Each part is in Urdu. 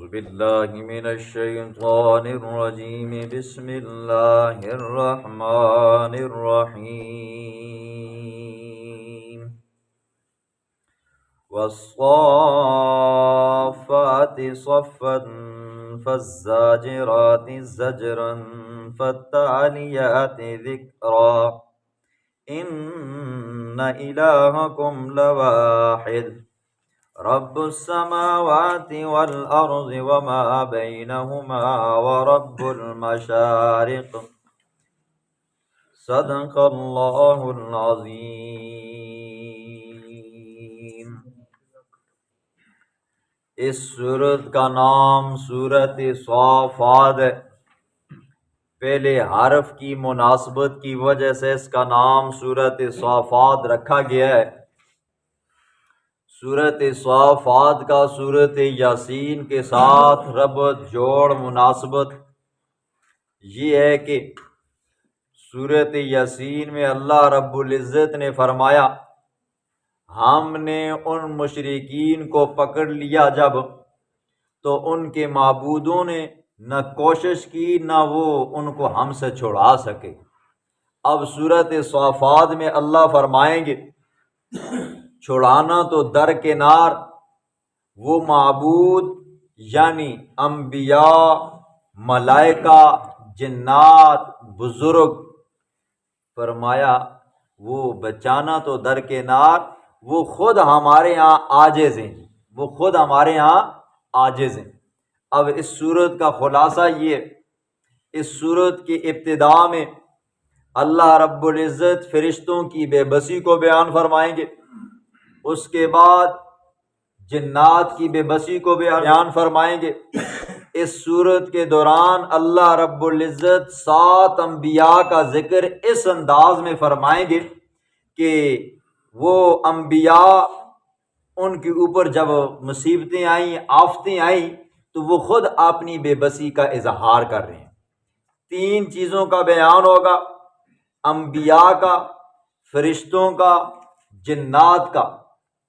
بالله من الشيطان الرجيم. بسم الله الرحمن الرحيم. والصافات صفا فالزاجرات زجرا فالتاليات ذكرا إن إلهكم لواحد رب السماوات والأرض وما بينهما ورب المشارق. صدق اللہ العظیم. اس سورت کا نام سورت صافات ہے. پہلے حرف کی مناسبت کی وجہ سے اس کا نام سورت صافات رکھا گیا ہے. سورت صافات کا سورت یاسین کے ساتھ ربط جوڑ مناسبت یہ ہے کہ سورت یاسین میں اللہ رب العزت نے فرمایا ہم نے ان مشرکین کو پکڑ لیا جب تو ان کے معبودوں نے نہ کوشش کی نہ وہ ان کو ہم سے چھڑا سکے. اب سورت صافات میں اللہ فرمائیں گے چھڑانا تو درکنار، وہ معبود یعنی انبیاء، ملائکہ، جنات، بزرگ، فرمایا وہ بچانا تو درکنار، وہ خود ہمارے ہاں عاجز ہیں، وہ خود ہمارے ہاں عاجز ہیں. اب اس صورت کا خلاصہ یہ، اس صورت کی ابتدا میں اللہ رب العزت فرشتوں کی بے بسی کو بیان فرمائیں گے، اس کے بعد جنات کی بے بسی کو بیان فرمائیں گے. اس صورت کے دوران اللہ رب العزت 7 انبیاء کا ذکر اس انداز میں فرمائیں گے کہ وہ انبیاء ان کے اوپر جب مصیبتیں آئیں، آفتیں آئیں تو وہ خود اپنی بے بسی کا اظہار کر رہے ہیں. 3 چیزوں کا بیان ہوگا، انبیاء کا، فرشتوں کا، جنات کا.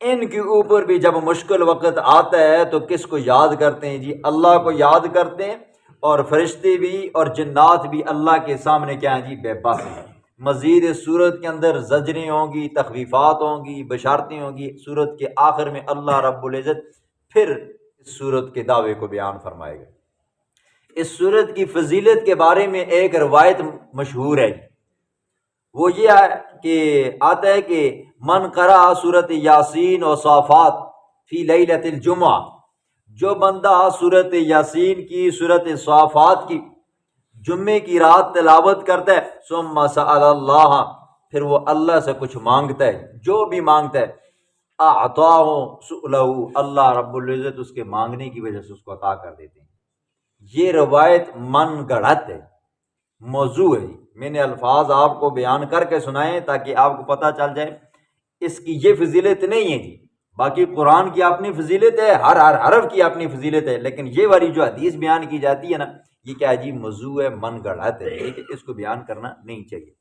ان کے اوپر بھی جب مشکل وقت آتا ہے تو کس کو یاد کرتے ہیں؟ جی اللہ کو یاد کرتے ہیں. اور فرشتے بھی اور جنات بھی اللہ کے سامنے کیا ہیں؟ جی بے بس ہیں. مزید اس صورت کے اندر زجریں ہوں گی، تخویفات ہوں گی، بشارتیں ہوں گی. صورت کے آخر میں اللہ رب العزت پھر اس صورت کے دعوے کو بیان فرمائے گا. اس صورت کی فضیلت کے بارے میں ایک روایت مشہور ہے، وہ یہ ہے کہ آتا ہے کہ من قرأ سورت یاسین و صافات فی لیلۃ الجمعہ، جو بندہ سورت یاسین کی، سورت صافات کی جمعے کی رات تلاوت کرتا ہے، ثم سأل اللہ، پھر وہ اللہ سے کچھ مانگتا ہے، جو بھی مانگتا ہے، اعطاہ سؤلہ، اللہ رب العزت اس کے مانگنے کی وجہ سے اس کو عطا کر دیتے ہیں. یہ روایت من گڑھت ہے، موضوع ہے. میں نے الفاظ آپ کو بیان کر کے سنائے تاکہ آپ کو پتہ چل جائے اس کی یہ فضیلت نہیں ہے. جی باقی قرآن کی اپنی فضیلت ہے، ہر حرف کی اپنی فضیلت ہے، لیکن یہ والی جو حدیث بیان کی جاتی ہے نا، یہ کیا ہے جی؟ موضوع ہے، من گڑھت ہے، اس کو بیان کرنا نہیں چاہیے.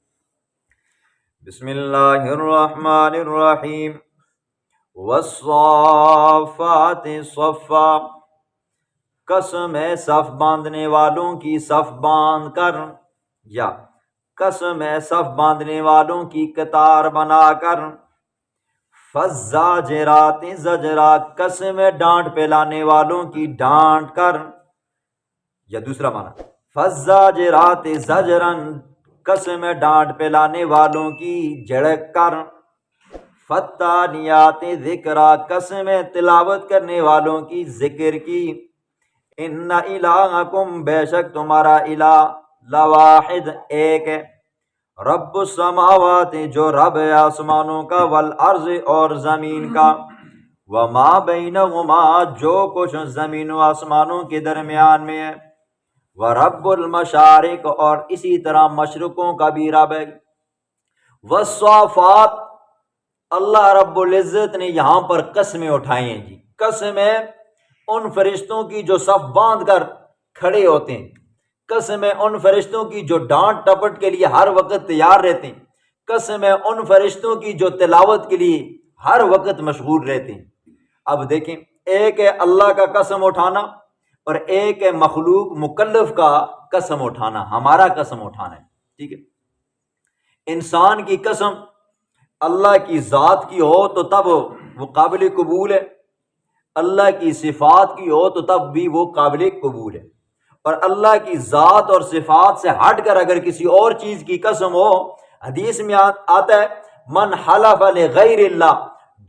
بسم اللہ الرحمن الرحیم. والصافات صفا، قسم ہے صف باندھنے والوں کی صف باندھ کر، یا قسم ہے صف باندھنے والوں کی قطار بنا کر. فالزاجرات زجرا، قسم ہے ڈانٹ پلانے والوں کی ڈانٹ کر. یا دوسرا معنی فالزاجرات زجرا، قسم ہے ڈانٹ پلانے والوں کی جھڑک کر. فالتالیات ذکرا، قسم ہے تلاوت کرنے والوں کی ذکر کی. ان الہکم، بے شک تمہارا الہ، لواحد، ایک ہے. رب السماوات، جو رب ہے آسمانوں کا، والارض، اور زمین کا. وما بینہما، جو کچھ زمین و آسمانوں کے درمیان میں ہے. ورب المشارق، اور اسی طرح مشرقوں کا بھی رب ہے. والصافات، اللہ رب العزت نے یہاں پر قسمیں اٹھائی ہیں. جی قسم ہے ان فرشتوں کی جو صف باندھ کر کھڑے ہوتے ہیں، قسم ہے ان فرشتوں کی جو ڈانٹ ٹپٹ کے لیے ہر وقت تیار رہتے ہیں، قسم ہے ان فرشتوں کی جو تلاوت کے لیے ہر وقت مشغول رہتے ہیں. اب دیکھیں، ایک ہے اللہ کا قسم اٹھانا، اور ایک ہے مخلوق مکلف کا قسم اٹھانا، ہمارا قسم اٹھانا ہے، ٹھیک ہے۔ انسان کی قسم اللہ کی ذات کی ہو تو تب وہ قابل قبول ہے، اللہ کی صفات کی ہو تو تب بھی وہ قابل قبول ہے، اور اللہ کی ذات اور صفات سے ہٹ کر اگر کسی اور چیز کی قسم ہو، حدیث میں آتا ہے من حلف لغیر اللہ،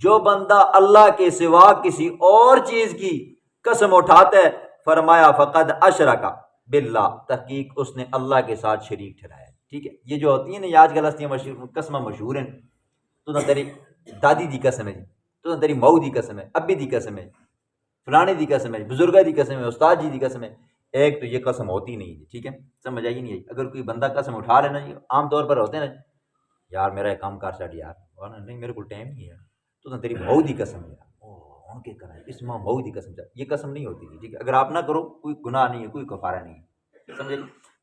جو بندہ اللہ کے سوا کسی اور چیز کی قسم اٹھاتا ہے، فرمایا فقد اشرک باللہ، تحقیق اس نے اللہ کے ساتھ شریک ٹھہرایا، ٹھیک ہے۔ یہ جو ہوتی ہیں نا آج کل ہستیاں قسمیں مشہور ہیں، تو نہ تیری دادی دی قسم ہے جی، تو نہ تیری مئو دی قسم ہے، ابی دی قسم ہے، فلانے دی قسم ہے، بزرگہ دی قسم ہے، استاد جی دی قسم ہے۔ ایک تو یہ قسم ہوتی نہیں ہے، ٹھیک ہے، سمجھ آئی نہیں آئی؟ اگر کوئی بندہ قسم اٹھا لینا جی، عام طور پر ہوتے ہیں نا، یار میرا ایک کام کار سٹ یار، نہیں میرے کو ٹائم نہیں ہے، تو نہ تیری مئو دی قسم ہے، ان کے کرا اس ماں مئو دی قسم، یہ قسم نہیں ہوتی تھی، ٹھیک ہے۔ اگر آپ نہ کرو کوئی گناہ نہیں ہے، کوئی کفارہ نہیں ہے، سمجھے؟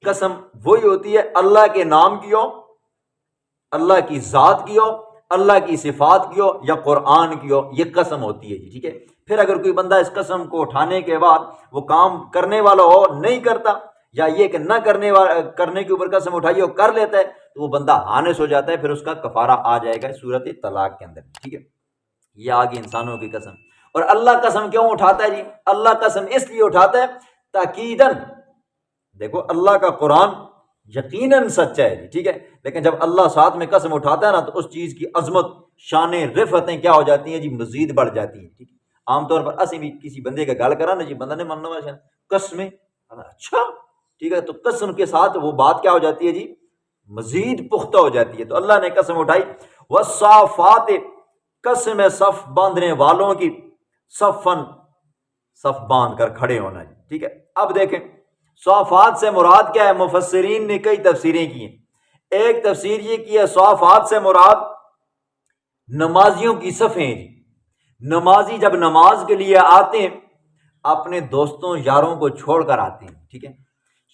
قسم وہی ہوتی ہے اللہ کے نام کی ہو، اللہ کی ذات کی ہو، اللہ کی صفات کی ہو یا قرآن کی ہو، یہ قسم ہوتی ہے جی، ٹھیک ہے۔ پھر اگر کوئی بندہ اس قسم کو اٹھانے کے بعد وہ کام کرنے والا ہو نہیں کرتا، یا یہ کہ نہ کرنے کے اوپر قسم اٹھائی ہو کر لیتا ہے، تو وہ بندہ حانث ہو جاتا ہے، پھر اس کا کفارہ آ جائے گا صورت طلاق کے اندر، ٹھیک ہے۔ یہ آگے انسانوں کی قسم۔ اور اللہ قسم کیوں اٹھاتا ہے جی؟ اللہ قسم اس لیے اٹھاتا ہے تاکیدن، دیکھو اللہ کا قرآن یقیناً سچا ہے جی، ٹھیک ہے، لیکن جب اللہ ساتھ میں قسم اٹھاتا ہے نا تو اس چیز کی عظمت، شان، رفعتیں کیا ہو جاتی ہیں جی؟ مزید بڑھ جاتی ہیں، ٹھیک ہے۔ عام طور پر اسی بھی کسی بندے کا گل کرا نا جی، بندہ نے مننا والا قسمیں، اچھا ٹھیک ہے، تو قسم کے ساتھ وہ بات کیا ہو جاتی ہے جی؟ مزید پختہ ہو جاتی ہے۔ تو اللہ نے قسم اٹھائی والصافات، قسم صف باندھنے والوں کی، صفن، صف باندھ کر کھڑے ہونا جی، ٹھیک ہے۔ اب دیکھیں صافات سے مراد کیا ہے؟ مفسرین نے کئی تفسیریں کی ہیں۔ ایک تفسیر یہ کی ہے صافات سے مراد نمازیوں کی صفیں جی۔ نمازی جب نماز کے لیے آتے ہیں اپنے دوستوں یاروں کو چھوڑ کر آتے ہیں، ٹھیک ہے،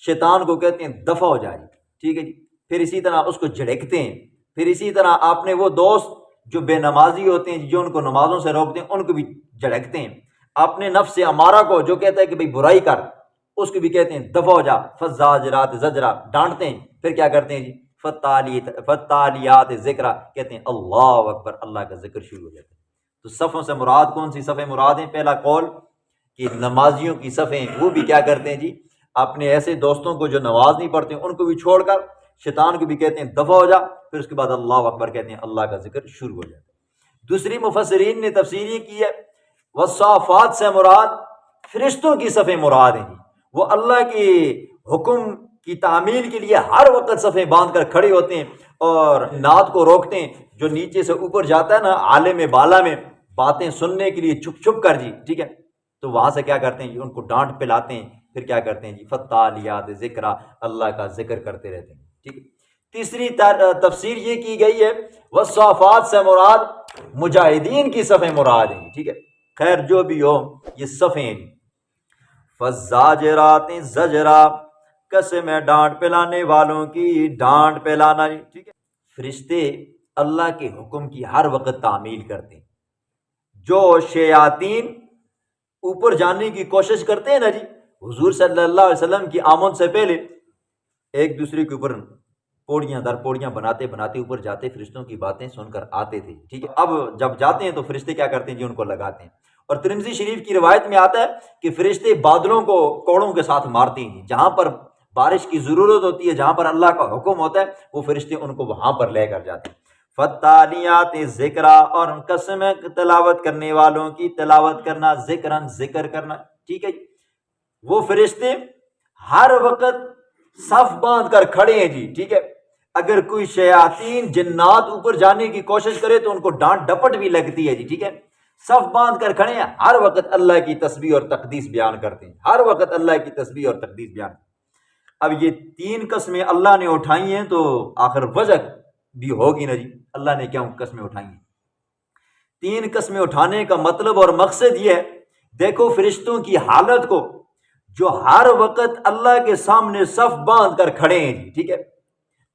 شیطان کو کہتے ہیں دفع ہو جائے، ٹھیک ہے جی، پھر اسی طرح اس کو جھڑکتے ہیں، پھر اسی طرح آپ نے وہ دوست جو بے نمازی ہوتے ہیں جو ان کو نمازوں سے روکتے ہیں ان کو بھی جھڑکتے ہیں، اپنے نفس امارہ کو جو کہتا ہے کہ بھئی برائی کر، اس کو بھی کہتے ہیں دفع ہو جا، فزاجرات زجرا، ڈانٹتے ہیں، پھر کیا کرتے ہیں جی؟ فتالیات ذکرہ، کہتے ہیں اللہ اکبر، اللہ کا ذکر شروع ہو جاتا ہے۔ تو صفوں سے مراد کون سی صفیں مراد ہیں؟ پہلا قول کہ نمازیوں کی صفیں، وہ بھی کیا کرتے ہیں جی؟ اپنے ایسے دوستوں کو جو نماز نہیں پڑھتے ان کو بھی چھوڑ کر شیطان کو بھی کہتے ہیں دفع ہو جا، پھر اس کے بعد اللہ اکبر کہتے ہیں، اللہ کا ذکر شروع ہو جاتا ہے۔ دوسری مفسرین نے تفسیر یہ کی ہے والصافات سے مراد فرشتوں کی صفیں مراد ہیں جی، وہ اللہ کی حکم کی تعمیل کے لیے ہر وقت صفیں باندھ کر کھڑے ہوتے ہیں اور نعت کو روکتے ہیں، جو نیچے سے اوپر جاتا ہے نا عالم بالا میں باتیں سننے کے لیے چھپ چھپ کر جی، ٹھیک ہے، تو وہاں سے کیا کرتے ہیں جی؟ ان کو ڈانٹ پلاتے ہیں، پھر کیا کرتے ہیں جی؟ فتالیات ذکرہ، اللہ کا ذکر کرتے رہتے ہیں، ٹھیک ہے۔ تیسری تفسیر یہ کی گئی ہے والصافات سے مراد مجاہدین کی صفیں مراد ہیں، ٹھیک ہے۔ خیر جو بھی ہو یہ صفیں ہیں جی۔ فزاجرات زجرا، قسم ہے ڈانٹ پلانے والوں کی ڈانٹ پلانا جی، ٹھیک ہے۔ فرشتے اللہ کے حکم کی ہر وقت تعمیل کرتے ہیں۔ جو شیاطین اوپر جانے کی کوشش کرتے ہیں نا جی، حضور صلی اللہ علیہ وسلم کی آمد سے پہلے ایک دوسرے کے اوپر پوڑیاں در پوڑیاں بناتے بناتے اوپر جاتے، فرشتوں کی باتیں سن کر آتے تھے، ٹھیک ہے۔ اب جب جاتے ہیں تو فرشتے کیا کرتے ہیں جی؟ ان کو لگاتے ہیں۔ اور ترمذی شریف کی روایت میں آتا ہے کہ فرشتے بادلوں کو کوڑوں کے ساتھ مارتے ہیں، جہاں پر بارش کی ضرورت ہوتی ہے، جہاں پر اللہ کا حکم ہوتا ہے، وہ فرشتے ان کو وہاں پر لے کر جاتے ہیں۔ فتالیات ذکرہ، اور قسم تلاوت کرنے والوں کی تلاوت کرنا، ذکرن ذکر کرنا، ٹھیک ہے جی۔ وہ فرشتے ہر وقت صف باندھ کر کھڑے ہیں جی، ٹھیک ہے۔ اگر کوئی شیاطین جنات اوپر جانے کی کوشش کرے تو ان کو ڈانٹ ڈپٹ بھی لگتی ہے جی، ٹھیک ہے۔ صف باندھ کر کھڑے ہیں، ہر وقت اللہ کی تسبیح اور تقدیس بیان کرتے ہیں، ہر وقت اللہ کی تسبیح اور تقدیس بیان کرتے ہیں۔ اب یہ تین قسمیں اللہ نے اٹھائی ہیں، تو آخر وجہ بھی ہوگی نا جی، اللہ نے کیا قسمیں اٹھائی ہیں؟ تین قسمیں اٹھانے کا مطلب اور مقصد یہ ہے، دیکھو فرشتوں کی حالت کو جو ہر وقت اللہ کے سامنے صف باندھ کر کھڑے ہیں جی، ٹھیک ہے۔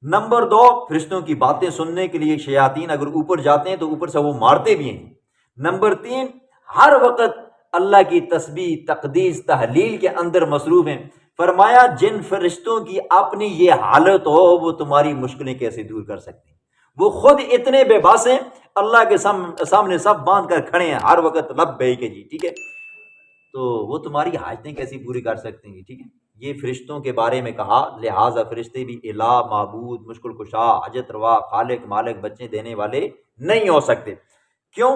نمبر دو، فرشتوں کی باتیں سننے کے لیے شیاطین اگر اوپر جاتے ہیں تو اوپر سے وہ مارتے بھی ہیں۔ نمبر تین، ہر وقت اللہ کی تسبیح تقدیس تحلیل کے اندر مصروف ہیں۔ فرمایا جن فرشتوں کی اپنی یہ حالت ہو وہ تمہاری مشکلیں کیسے دور کر سکتے ہیں؟ وہ خود اتنے بے باس ہیں، اللہ کے سامنے سب باندھ کر کھڑے ہیں ہر وقت لبیک جی، ٹھیک ہے، تو وہ تمہاری حاجتیں کیسی پوری کر سکتے ہیں؟ ٹھیک ہے، یہ فرشتوں کے بارے میں کہا، لہٰذا فرشتے بھی الہ، معبود، مشکل کشا، حاجت روا، خالق مالک، بچے دینے والے نہیں ہو سکتے۔ کیوں؟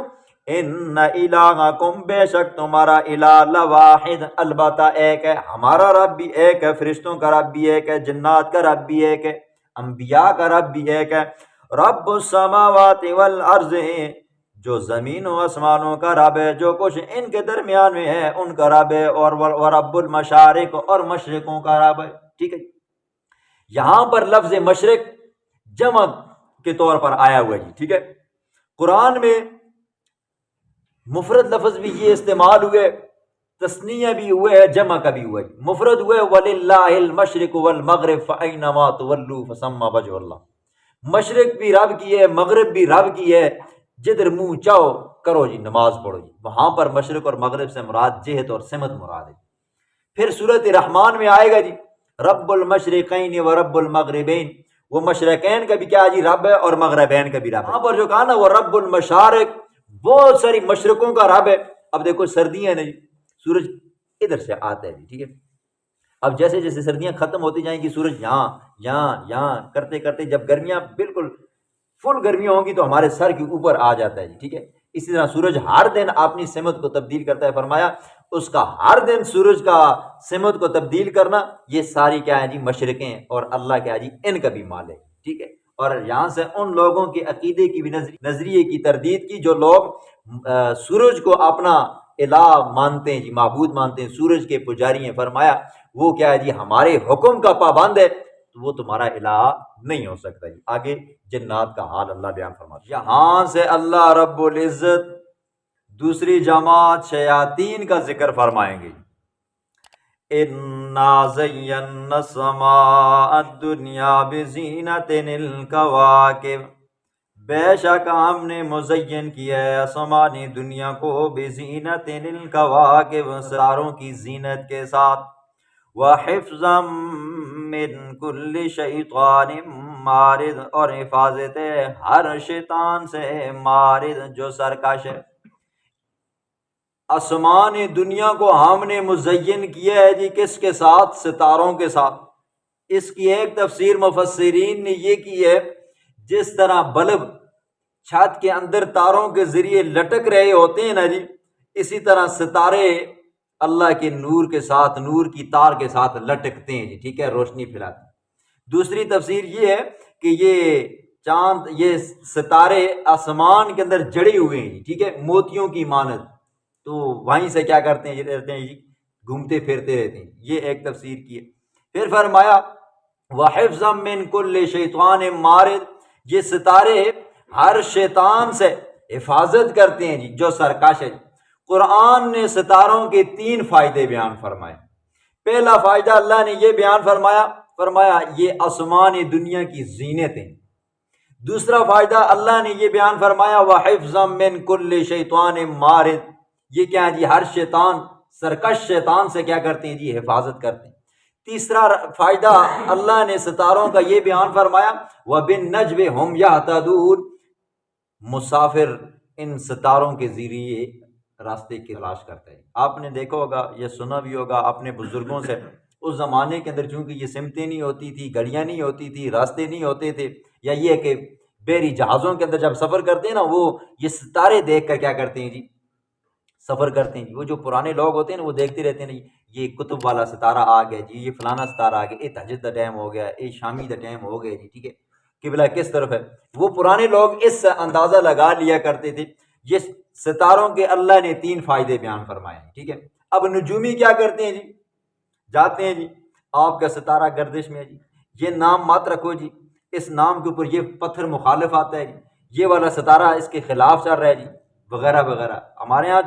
ان الہکم، بے شک تمہارا الہ لواحد، البتہ ایک ہے، ہمارا رب بھی ایک ہے، فرشتوں کا رب بھی ایک ہے، جنات کا رب بھی ایک ہے، انبیاء کا رب بھی ایک ہے۔ رب السماوات والارض، جو زمین و آسمانوں کا رب ہے، جو کچھ ان کے درمیان میں ہے ان کا رب ہے، اور رب المشارق، اور مشرقوں کا رب ہے۔ ٹھیک ہے، یہاں پر لفظ مشرق جمع کے طور پر آیا ہوا ہے جی، ٹھیک ہے، قرآن میں مفرد لفظ بھی یہ استعمال ہوئے، تثنیہ بھی ہوئے ہے، جمع کا بھی ہوا ہے۔ مفرد ہوئے وَلِلَّهِ الْمَشْرِقُ وَالْمَغْرِبُ فَأَيْنَمَا تُوَلُّوا فَثَمَّ وَجْهُ اللَّهِ، مشرق بھی رب کی ہے، مغرب بھی رب کی ہے، جدھر منہ چاہو کرو جی، نماز پڑھو جی۔ وہاں پر مشرق اور مغرب سے مراد جہت اور سمت مراد ہے۔ پھر سورۃ رحمان میں آئے گا جی رب المشرقین و رب المغربین، وہ مشرقین کا بھی کیا جی رب ہے، اور مغربین کا بھی رب ہے۔ وہاں پر جو کہا نا وہ رب المشارق، بہت ساری مشرقوں کا رب ہے۔ اب دیکھو سردیاں ہیں جی، سورج ادھر سے آتا ہے جی، ٹھیک ہے، اب جیسے جیسے سردیاں ختم ہوتی جائیں گی سورج یہاں یہاں یہاں کرتے کرتے جب گرمیاں بالکل فل گرمیاں ہوں گی تو ہمارے سر کے اوپر آ جاتا ہے جی، ٹھیک ہے، اسی طرح سورج ہر دن اپنی سمت کو تبدیل کرتا ہے۔ فرمایا اس کا ہر دن سورج کا سمت کو تبدیل کرنا، یہ ساری کیا ہے جی مشرقیں، اور اللہ کیا ہے جی ان کا بھی مال ہے، ٹھیک ہے۔ اور یہاں سے ان لوگوں کے عقیدے کی بھی نظریے کی تردید کی جو لوگ سورج کو اپنا الہ مانتے ہیں جی، معبود مانتے ہیں، سورج کے پجاری ہیں۔ فرمایا وہ کیا ہے جی ہمارے حکم کا پابند ہے، تو وہ تمہارا الہ نہیں ہو سکتا جی۔ آگے جنات کا حال اللہ بیان فرماتا ہے۔ یہاں سے اللہ رب العزت دوسری جماعت شیاطین کا ذکر فرمائیں گے۔ اِنَّا زَيَّنَّا السَّمَاءَ الدُّنْيَا بِزِينَةٍ الْكَوَاكِبِ، بے شک ہم نے مزین کیا ہے آسمانی دنیا کو بِزِينَةٍ الْكَوَاكِبِ، ستاروں کی زینت کے ساتھ، وَحِفْظًا مِّن كُلِّ شَيْطَانٍ مَارِدٍ، اور حفاظت ہے ہر شیطان سے مارد جو سرکش ہے۔ آسمان دنیا کو ہم نے مزین کیا ہے جی کس کے ساتھ؟ ستاروں کے ساتھ۔ اس کی ایک تفسیر مفسرین نے یہ کی ہے، جس طرح بلب چھت کے اندر تاروں کے ذریعے لٹک رہے ہوتے ہیں نا جی، اسی طرح ستارے اللہ کے نور کے ساتھ، نور کی تار کے ساتھ لٹکتے ہیں جی، ٹھیک ہے، روشنی پھیلاتے ہیں۔ دوسری تفسیر یہ ہے کہ یہ چاند، یہ ستارے آسمان کے اندر جڑے ہوئے ہیں جی، ٹھیک ہے، موتیوں کی مانند، تو وہیں سے کیا کرتے ہیں رہتے ہیں جی، گھومتے پھرتے رہتے ہیں۔ یہ ایک تفسیر کی ہے۔ پھر فرمایا وَحِفْظًا مِّن كُلِّ شَيْطَانٍ مَارِدٍ، یہ ستارے ہر شیطان سے حفاظت کرتے ہیں جی جو سرکش ہے۔ قرآن نے ستاروں کے 3 فائدے بیان فرمائے۔ پہلا فائدہ اللہ نے یہ بیان فرمایا یہ آسمان دنیا کی زینت ہیں۔ دوسرا فائدہ اللہ نے یہ بیان فرمایا وَحِفْظًا مِّن كُلِّ شَيْطَانٍ مَارِدٍ، یہ کیا ہے جی ہر شیطان، سرکش شیطان سے کیا کرتے ہیں جی حفاظت کرتے ہیں۔ تیسرا فائدہ اللہ نے ستاروں کا یہ بیان فرمایا وَبِالنَّجْمِ هُمْ يَهْتَدُونَ، مسافر ان ستاروں کے ذریعے راستے کی تلاش کرتا ہے۔ آپ نے دیکھا ہوگا یا سنا بھی ہوگا اپنے بزرگوں سے، اس زمانے کے اندر چونکہ یہ سمتیں نہیں ہوتی تھی، گھڑیاں نہیں ہوتی تھی، راستے نہیں ہوتے تھے، یا یہ کہ بحری جہازوں کے اندر جب سفر کرتے ہیں نا وہ یہ ستارے دیکھ کر کیا کرتے ہیں جی سفر کرتے ہیں جی۔ وہ جو پرانے لوگ ہوتے ہیں نا وہ دیکھتے رہتے ہیں یہ قطب والا ستارہ آ گیا جی، یہ فلانا ستارہ آ گیا، یہ تہجد کا ٹائم ہو گیا، یہ شامی کا ٹائم ہو گیا جی، ٹھیک ہے، قبلہ کس طرف ہے۔ وہ پرانے لوگ اس سے اندازہ لگا لیا کرتے تھے۔ یہ ستاروں کے اللہ نے 3 فائدے بیان فرمائے ہیں، ٹھیک ہے۔ اب نجومی کیا کرتے ہیں جی، جاتے ہیں جی آپ کا ستارہ گردش میں ہے جی، یہ نام مت رکھو جی، اس نام کے اوپر یہ پتھر مخالف آتا ہے جی، یہ والا ستارہ اس کے خلاف چل رہا ہے جی، وغیرہ وغیرہ۔ ہمارے ہاں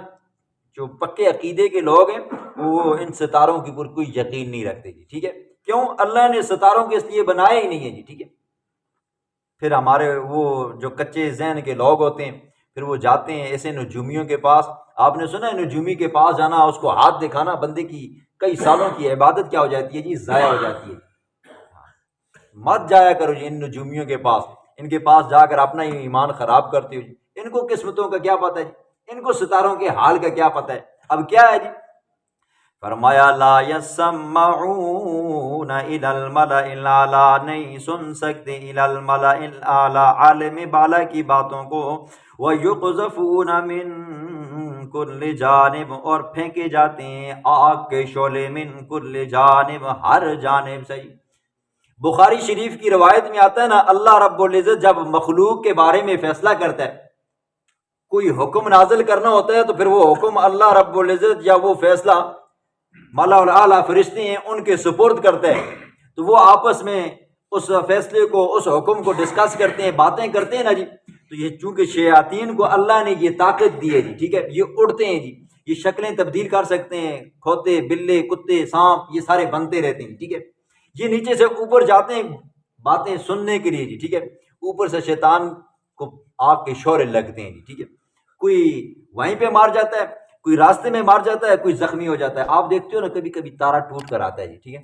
جو پکے عقیدے کے لوگ ہیں وہ ان ستاروں کے اوپر کوئی یقین نہیں رکھتے جی، ٹھیک ہے، کیوں؟ اللہ نے ستاروں کے اس لیے بنائے ہی نہیں ہیں جی، ٹھیک ہے۔ پھر ہمارے وہ جو کچے ذہن کے لوگ ہوتے ہیں پھر وہ جاتے ہیں ایسے نجومیوں کے پاس، آپ نے سنا ہے نجومی کے پاس جانا، اس کو ہاتھ دکھانا، بندے کی کئی سالوں کی عبادت کیا ہو جاتی ہے جی، ضائع ہو جاتی ہے۔ مت جایا کرو جی ان نجومیوں کے پاس، ان کے پاس جا کر اپنا ہی ایمان خراب کرتے ہو جی۔ ان کو قسمتوں کا کیا پتہ ہے جی، ان کو ستاروں کے حال کا کیا پتہ ہے۔ اب کیا ہے جی، فرمایا لا يسمعون الى الملأ الاعلی، نہیں سن سکتے الى الملأ الاعلی، عالم بالا کی باتوں کو، ويقذفون من كل جانب، اور پھینکے جاتے ہیں آگ کے شعلے، من كل جانب، ہر جانب سے۔ بخاری شریف کی روایت میں آتا ہے نا، اللہ رب العزت جب مخلوق کے بارے میں فیصلہ کرتا ہے، کوئی حکم نازل کرنا ہوتا ہے، تو پھر وہ حکم اللہ رب العزت یا وہ فیصلہ ملا الاعلیٰ فرشتے ہیں ان کے سپرد کرتے ہیں، تو وہ آپس میں اس فیصلے کو، اس حکم کو ڈسکس کرتے ہیں، باتیں کرتے ہیں نا جی۔ تو یہ چونکہ شیاطین کو اللہ نے یہ طاقت دی ہے جی، ٹھیک ہے، یہ اڑتے ہیں جی، یہ شکلیں تبدیل کر سکتے ہیں، کھوتے، بلے، کتے، سانپ، یہ سارے بنتے رہتے ہیں، ٹھیک ہے۔ یہ نیچے سے اوپر جاتے ہیں باتیں سننے کے لیے جی، ٹھیک ہے۔ اوپر سے شیطان کو آگ کے شعلے لگتے ہیں جی، ٹھیک ہے۔ کوئی وہیں پہ مار جاتا ہے، کوئی راستے میں مار جاتا ہے، کوئی زخمی ہو جاتا ہے۔ آپ دیکھتے ہو نا کبھی کبھی تارا ٹوٹ کر آتا ہے جی، ٹھیک ہے۔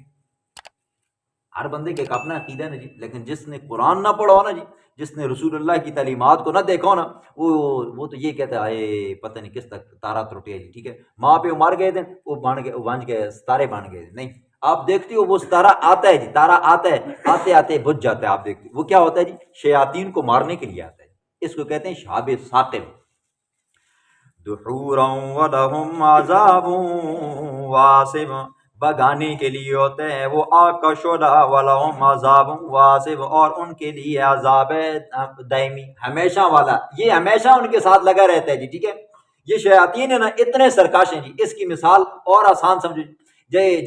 ہر بندے کے ایک اپنا عقیدہ ہے نا جی، لیکن جس نے قرآن نہ پڑھا ہو نا جی، جس نے رسول اللہ کی تعلیمات کو نہ دیکھا ہو نا، وہ تو یہ کہتا ہے پتہ نہیں کس تک تارا ٹوٹے جی، ٹھیک ہے۔ وہاں پہ وہ مار گئے تھے، وہ بن گئے ستارے بن گئے، نہیں، آپ دیکھتے ہو وہ ستارہ آتا ہے جی، تارا آتا ہے، آتے آتے بجھ جاتا ہے، آپ دیکھتے وہ کیا ہوتا ہے جی، شیاطین کو مارنے کے لیے آتا ہے، اس کو کہتے ہیں شہاب ثاقب۔ دحورا ولہم عذاب واصب، بگانے کے لیے ہوتے ہیں وہ آگ کا شعلہ، ولہم عذاب واصب، اور ان کے لیے عذاب دائمی، ہمیشہ والا، یہ ہمیشہ ان کے ساتھ لگا رہتا ہے جی، ٹھیک ہے۔ یہ شیاطین ہے نا اتنے سرکش ہیں جی، اس کی مثال اور آسان سمجھو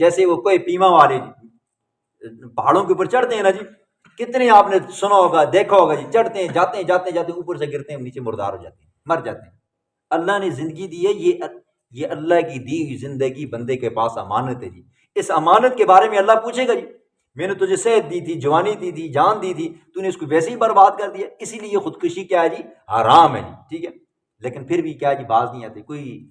جیسے وہ کوئی پیما والے جی پہاڑوں کے اوپر چڑھتے ہیں نا جی، کتنے آپ نے سنا ہوگا، دیکھا ہوگا جی، چڑھتے ہیں، جاتے ہیں، جاتے جاتے اوپر سے گرتے ہیں، نیچے مردار ہو جاتے ہیں، مر جاتے ہیں۔ اللہ نے زندگی دی ہے، یہ اللہ کی دی ہوئی زندگی بندے کے پاس امانت ہے جی، اس امانت کے بارے میں اللہ پوچھے گا جی، میں نے تجھے صحت دی تھی، جوانی دی تھی، جان دی تھی، تو نے اس کو ویسے ہی برباد کر دیا، اسی لیے خودکشی کیا ہے جی، حرام ہے جی، ٹھیک ہے۔ لیکن پھر بھی کیا جی، باز نہیں آتے، کوئی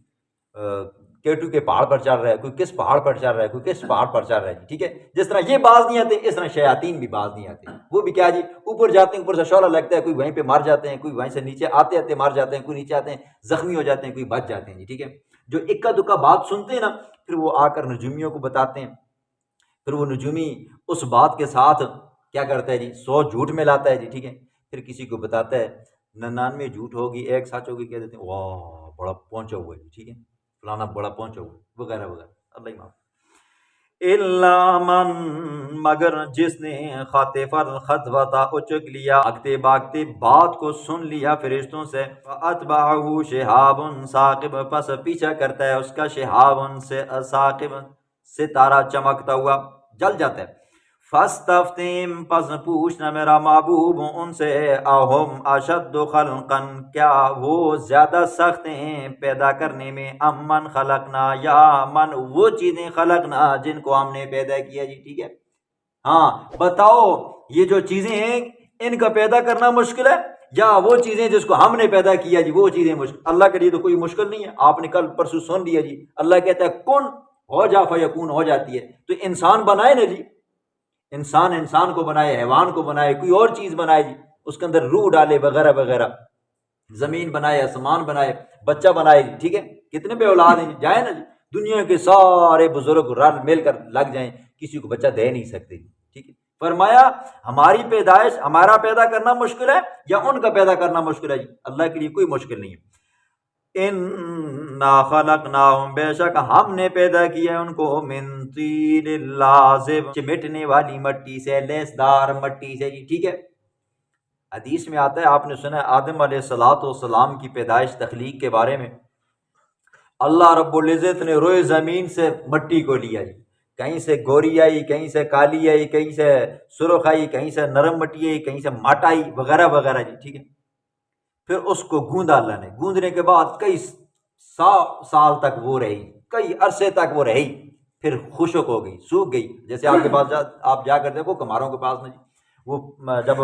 کیٹو کے پہاڑ پر چڑھ رہا ہے، کوئی کس پہاڑ پر چڑھ رہا ہے، کوئی کس پہاڑ پر چڑھ رہا ہے جی، ٹھیک ہے۔ جس طرح یہ باز نہیں آتے، اس طرح شیاطین بھی باز نہیں آتے، وہ بھی کیا جی، اوپر جاتے ہیں، اوپر سے شعلہ لگتا ہے، کوئی وہیں پہ مار جاتے ہیں، کوئی وہیں سے نیچے آتے آتے مار جاتے ہیں، کوئی نیچے آتے ہیں زخمی ہو جاتے ہیں، کوئی بچ جاتے ہیں جی، ٹھیک ہے۔ جو اکا دکا بات سنتے ہیں نا، پھر وہ آ کر نجومیوں کو بتاتے ہیں، پھر وہ نجومی اس بات کے ساتھ کیا کرتا ہے جی، 100 جھوٹ میں لاتا ہے جی، ٹھیک ہے۔ پھر کسی کو بتاتا ہے 99 جھوٹ ہوگی، ایک سچ ہوگی، کہہ دیتے ہیں واہ بڑا پہنچا ہوا ہے جی، ٹھیک ہے، فلانا بڑا پہنچا ہوا ہے، وغیرہ وغیرہ، اللہ ہی معاف۔ الا من، مگر جس نے خاطف الخطوۃ اچک لیا، بھاگتے بھاگتے بات کو سن لیا فرشتوں سے، فاتبعہ شہاب ثاقب، پس پیچھا کرتا ہے اس کا شہاب سے ثاقب، ستارہ چمکتا ہوا جل جاتا ہے۔ فاستفتہم، پس پوچھنا میرا محبوب ان سے، اہم اشد خلقا، کیا وہ زیادہ سخت ہیں پیدا کرنے میں، ام من خلقنا، یا من وہ چیزیں خلقنا جن کو ہم نے پیدا کیا جی، ٹھیک ہے۔ ہاں بتاؤ یہ جو چیزیں ہیں ان کا پیدا کرنا مشکل ہے، یا وہ چیزیں جس کو ہم نے پیدا کیا جی وہ چیزیں مشکل؟ اللہ کے لیے تو کوئی مشکل نہیں ہے۔ آپ نے کل پرسوں سن لیا جی، اللہ کہتا ہے کن ہو جا فیکون، ہو جاتی ہے۔ تو انسان بنائے نا جی، انسان کو بنائے، حیوان کو بنائے، کوئی اور چیز بنائے جی، اس کے اندر روح ڈالے وغیرہ وغیرہ، زمین بنائے، آسمان بنائے، بچہ بنائے جی، ٹھیک ہے۔ کتنے بے اولاد ہیں جائیں نا جی، دنیا کے سارے بزرگ رل مل کر لگ جائیں، کسی کو بچہ دے نہیں سکتے جی، ٹھیک ہے۔ فرمایا ہماری پیدائش، ہمارا پیدا کرنا مشکل ہے یا ان کا پیدا کرنا مشکل ہے جی؟ اللہ کے لیے کوئی مشکل نہیں ہے۔ انا خلقناہم، بے شک ہم نے پیدا کیا ان کو، من طین لازب، چمٹنے والی مٹی سے، لیسدار مٹی سے جی، ٹھیک ہے۔ حدیث میں آتا ہے، آپ نے سنا ہے آدم علیہ السلام کی پیدائش، تخلیق کے بارے میں، اللہ رب العزت نے روئے زمین سے مٹی کو لیا جی، کہیں سے گوری آئی، کہیں سے کالی آئی، کہیں سے سرخ آئی، کہیں سے نرم مٹی آئی، کہیں سے مٹ آئی، وغیرہ وغیرہ جی، ٹھیک ہے۔ پھر اس کو گوندا اللہ نے، گوندنے کے بعد کئی سال تک وہ رہی، کئی عرصے تک وہ رہی، پھر خشک ہو گئی، سوکھ گئی۔ جیسے آپ کے پاس آپ جا کر دیکھو کماروں کے پاس نا جی، وہ جب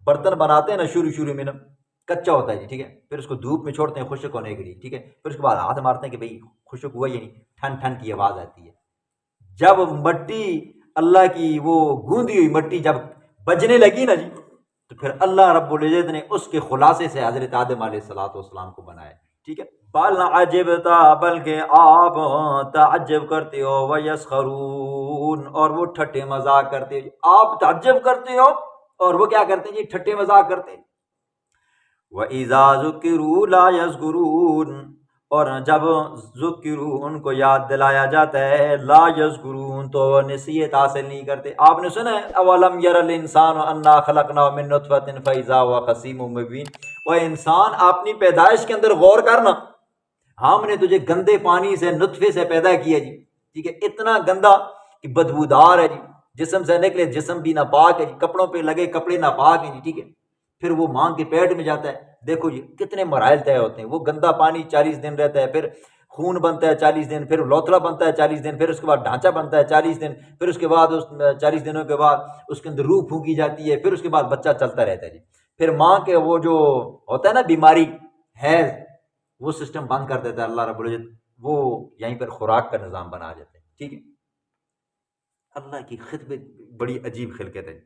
برتن بناتے ہیں نا شروع میں نا، کچا ہوتا ہے جی، ٹھیک ہے، پھر اس کو دھوپ میں چھوڑتے ہیں خشک ہونے کے لیے، ٹھیک ہے، پھر اس کے بعد ہاتھ مارتے ہیں کہ بھئی خشک ہوا یا نہیں، ٹھن ٹھن کی آواز آتی ہے۔ جب مٹی اللہ کی وہ گوندی ہوئی مٹی جب بجنے لگی نا جی، تو پھر اللہ رب العزت نے اس کے خلاصے سے حضرت آدم علیہ السلام کو بنایا، ٹھیک ہے۔ بل عجبتا، بلکہ آپ تعجب کرتے ہو، ویسخرون، اور وہ ٹھٹے مذاق کرتے ہو، آپ تعجب کرتے ہو اور وہ کیا کرتے ہیں جی، ٹھٹے مذاق کرتے ہیں۔ وَإِذَا ذُكِّرُوا لَا يَذْكُرُونَ، اور جب ذکروا ان کو یاد دلایا جاتا ہے، لا یذکرون، تو وہ نصیحت حاصل نہیں کرتے۔ آپ نے سنا ہے اولم یر الانسان انا خلقناه من نطفة فاذا هو خصیم مبین، وہ انسان اپنی پیدائش کے اندر غور کرنا، ہم نے تجھے گندے پانی سے نطفے سے پیدا کیا جی، ٹھیک ہے، اتنا گندا کہ بدبودار ہے جی، جسم سے نکلے جسم بھی ناپاک ہے جی، کپڑوں پہ لگے کپڑے ناپاک ہیں جی، ٹھیک ہے، پھر وہ ماں کے پیٹ میں جاتا ہے، دیکھو جی کتنے مراحل طے ہوتے ہیں، وہ گندا پانی 40 دن رہتا ہے، پھر خون بنتا ہے 40 دن، پھر لوتھڑا بنتا ہے 40 دن، پھر اس کے بعد ڈھانچہ بنتا ہے 40 دن، پھر اس کے بعد اس 40 دنوں کے بعد اس کے اندر روح پھونکی جاتی ہے، پھر اس کے بعد بچہ چلتا رہتا ہے جی، پھر ماں کے وہ جو ہوتا ہے نا بیماری ہے، وہ سسٹم بند کر دیتا ہے اللہ رب العزت، وہ یہیں پر خوراک کا نظام بنا دیتا ہے، ٹھیک ہے۔ اللہ کی خدمت بڑی عجیب خلقت ہے۔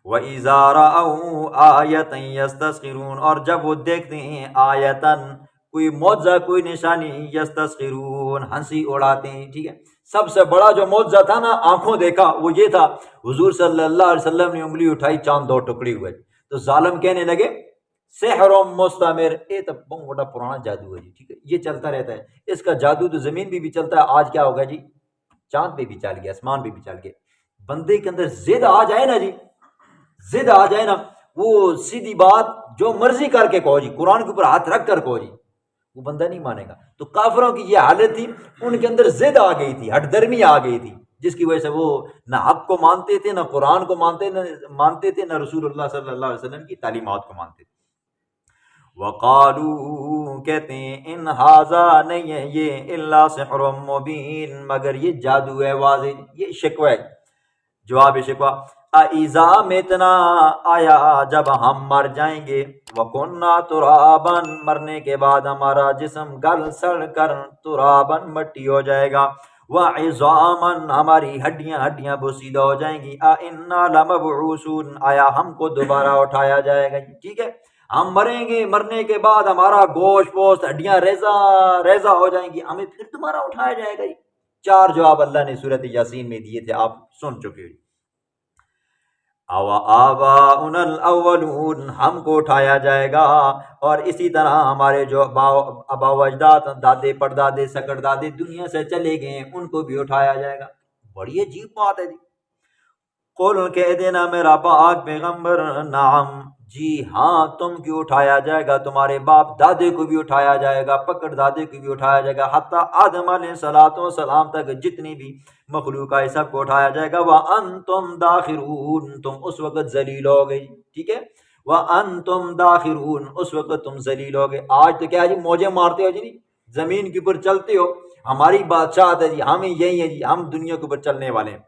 وَإِذَا رَأَوْا آیَةً یستسخرون، اور جب وہ دیکھتے ہیں آیتاً کوئی معجزہ کوئی نشانی، یستسخرون ہنسی اڑاتے ہیں، ٹھیک ہے۔ سب سے بڑا جو معجزہ تھا نا آنکھوں دیکھا وہ یہ تھا، حضور صلی اللہ علیہ وسلم نے انگلی اٹھائی چاند 2 ٹکڑے ہوئے، تو ظالم کہنے لگے سحر مستمر، یہ تو بہت بڑا پرانا جادو ہے جی، ٹھیک ہے، یہ چلتا رہتا ہے، اس کا جادو تو زمین پہ بھی چلتا ہے، آج کیا ہوگا جی، چاند پہ بھی چل گیا، آسمان پہ بھی چل گیا۔ بندے کے اندر ضد آ جائے نا جی، ضد آ جائے نا، وہ سیدھی بات جو مرضی کر کے کہو جی، قرآن کے اوپر ہاتھ رکھ کر کہو جی، وہ بندہ نہیں مانے گا۔ تو کافروں کی یہ حالت تھی، ان کے اندر ضد آ گئی تھی، ہٹ درمی آ گئی تھی، جس کی وجہ سے وہ نہ حق کو مانتے تھے، نہ قرآن کو مانتے تھے، نہ رسول اللہ صلی اللہ علیہ وسلم کی تعلیمات کو مانتے تھے۔ وقالو، کہتے ہیں ان ہاذا، نہیں ہے یہ، الا سحر مبین، مگر یہ جادو ہے واضح، یہ شکوہ ہے، جواب شکوہ۔ اِذَا مِتْنَا، آیا جب ہم مر جائیں گے، وَكُنَّا تُرَابًا، مرنے کے بعد ہمارا جسم گل سڑ کر ترابًا مٹی ہو جائے گا، وَعِظَامًا، ہماری ہڈیاں بوسیدہ ہو جائیں گی، أَإِنَّا لَمَبْعُوثُونَ، آیا ہم کو دوبارہ اٹھایا جائے گا، ٹھیک ہے، ہم مریں گے، مرنے کے بعد ہمارا گوشت پوست ہڈیاں ریزہ ہو جائیں گی، ہمیں پھر دوبارہ اٹھایا جائے گا۔ 4 جواب اللہ نے سورۃ یاسین میں دیے تھے، آپ سن چکے ہیں۔ او آباؤنا الاولون، ہم کو اٹھایا جائے گا، اور اسی طرح ہمارے جو آبا و اجداد، دادے پردادے سکڑ دادے دنیا سے چلے گئے ہیں، ان کو بھی اٹھایا جائے گا۔ بڑی عجیب بات ہے جی۔ قل، کہہ دینا میرا پاک پیغمبر، نعم، جی ہاں، تم کیوں اٹھایا جائے گا، تمہارے باپ دادے کو بھی اٹھایا جائے گا، پکڑ دادے کو بھی اٹھایا جائے گا، حتیٰ آدم علیہ السلام تک جتنی بھی مخلوق ہے سب کو اٹھایا جائے گا۔ وَأَنْتُمْ دَاخِرُونَ، تم اس وقت ذلیل ہو گئی، ٹھیک ہے، وَأَنْتُمْ دَاخِرُونَ، اس وقت تم ذلیل ہو گئے۔ آج تو کیا جی، موجیں مارتے ہو جی، زمین کے اوپر چلتے ہو، ہماری بادشاہت ہے جی، ہم یہی ہیں جی، ہم دنیا کے اوپر چلنے والے ہیں۔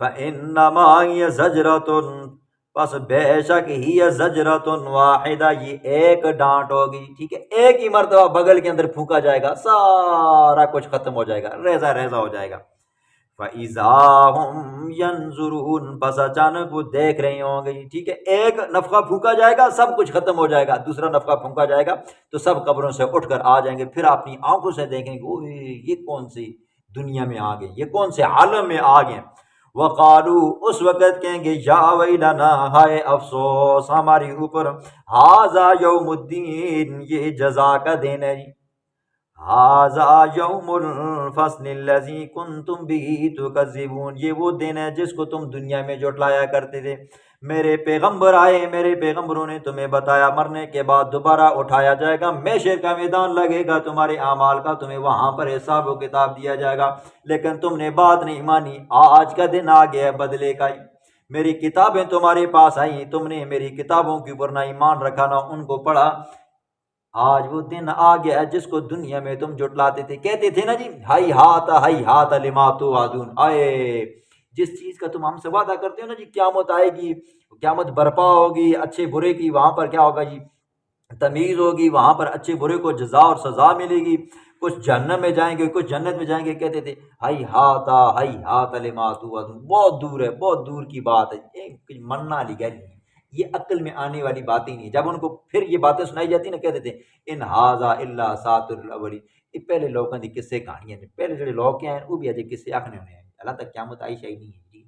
فَإِنَّمَا هِيَ زَجْرَةٌ، پس بے شک ہی زجرۃ واحدہ، یہ ایک ڈانٹ ہوگی، ٹھیک ہے، ایک ہی مرتبہ بغل کے اندر پھونکا جائے گا، سارا کچھ ختم ہو جائے گا، ریزہ ہو جائے گا۔ فَإِذَا هُمْ يَنظُرُونَ، پس اچانک وہ دیکھ رہے ہوں گے، ٹھیک ہے، ایک نفخہ پھونکا جائے گا سب کچھ ختم ہو جائے گا، دوسرا نفخہ پھونکا جائے گا تو سب قبروں سے اٹھ کر آ جائیں گے، پھر اپنی آنکھوں سے دیکھیں گے، اوہ یہ کون سی دنیا میں آ گئے، یہ کون سے عالم میں آ گئے۔ وقالو، اس وقت کہیں گے، یا ویلنا، ہائے افسوس ہماری اوپر، ھذا یوم الدین، یہ جزا کا دن ہے، ھذا یوم الفصل الذی کنتم بہ تکذبون، یہ وہ دن ہے جس کو تم دنیا میں جھٹلایا کرتے تھے۔ میرے پیغمبر آئے، میرے پیغمبروں نے تمہیں بتایا مرنے کے بعد دوبارہ اٹھایا جائے گا، محشر کا میدان لگے گا تمہارے اعمال کا، تمہیں وہاں پر حساب و کتاب دیا جائے گا، لیکن تم نے بات نہیں مانی۔ آج کا دن آ گیا ہے بدلے کا، میری کتابیں تمہارے پاس آئیں، تم نے میری کتابوں کے اوپر نہ ایمان رکھا نہ ان کو پڑھا، آج وہ دن آ گیا جس کو دنیا میں تم جھٹلاتے تھے، کہتے تھے نا جی، ہائی ہاتھ لما توعدون، آئے جس چیز کا تم ہم سے وعدہ کرتے ہو نا جی قیامت آئے گی، قیامت برپا ہوگی، اچھے برے کی وہاں پر کیا ہوگا جی تمیز ہوگی، وہاں پر اچھے برے کو جزا اور سزا ملے گی، کچھ جہنم میں جائیں گے کچھ جنت میں جائیں گے، کہتے تھے ہائی ہاتھ لما توعدون، بہت دور ہے، بہت دور کی بات ہے، یہ مرنا علی گھر نہیں، یہ عقل میں آنے والی باتیں نہیں۔ جب ان کو پھر یہ باتیں سنائی جاتی نا کہتے تھے ان ھذا الا اساطیر الاولین، یہ پہلے لوگوں دی قصے کہانیاں نے، پہلے جڑے لوگ ہیں وہ بھی اجے قصے آکھنے ہونے ہیں، اللہ تک قیامت آئی شاہی نہیں ہے جی،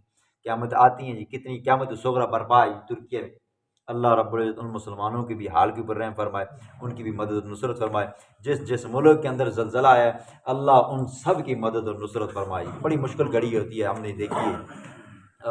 قیامت آتی ہیں جی، کتنی قیامت صغریٰ برپا ہے ترکیہ میں۔ اللہ رب العزت ان مسلمانوں کی بھی حال کے اوپر رحم فرمائے، ان کی بھی مدد و نصرت فرمائے، جس جس ملک کے اندر زلزلہ ہے اللہ ان سب کی مدد اور نصرت فرمائے۔ بڑی مشکل گھڑی ہوتی ہے، ہم نے دیکھی ہے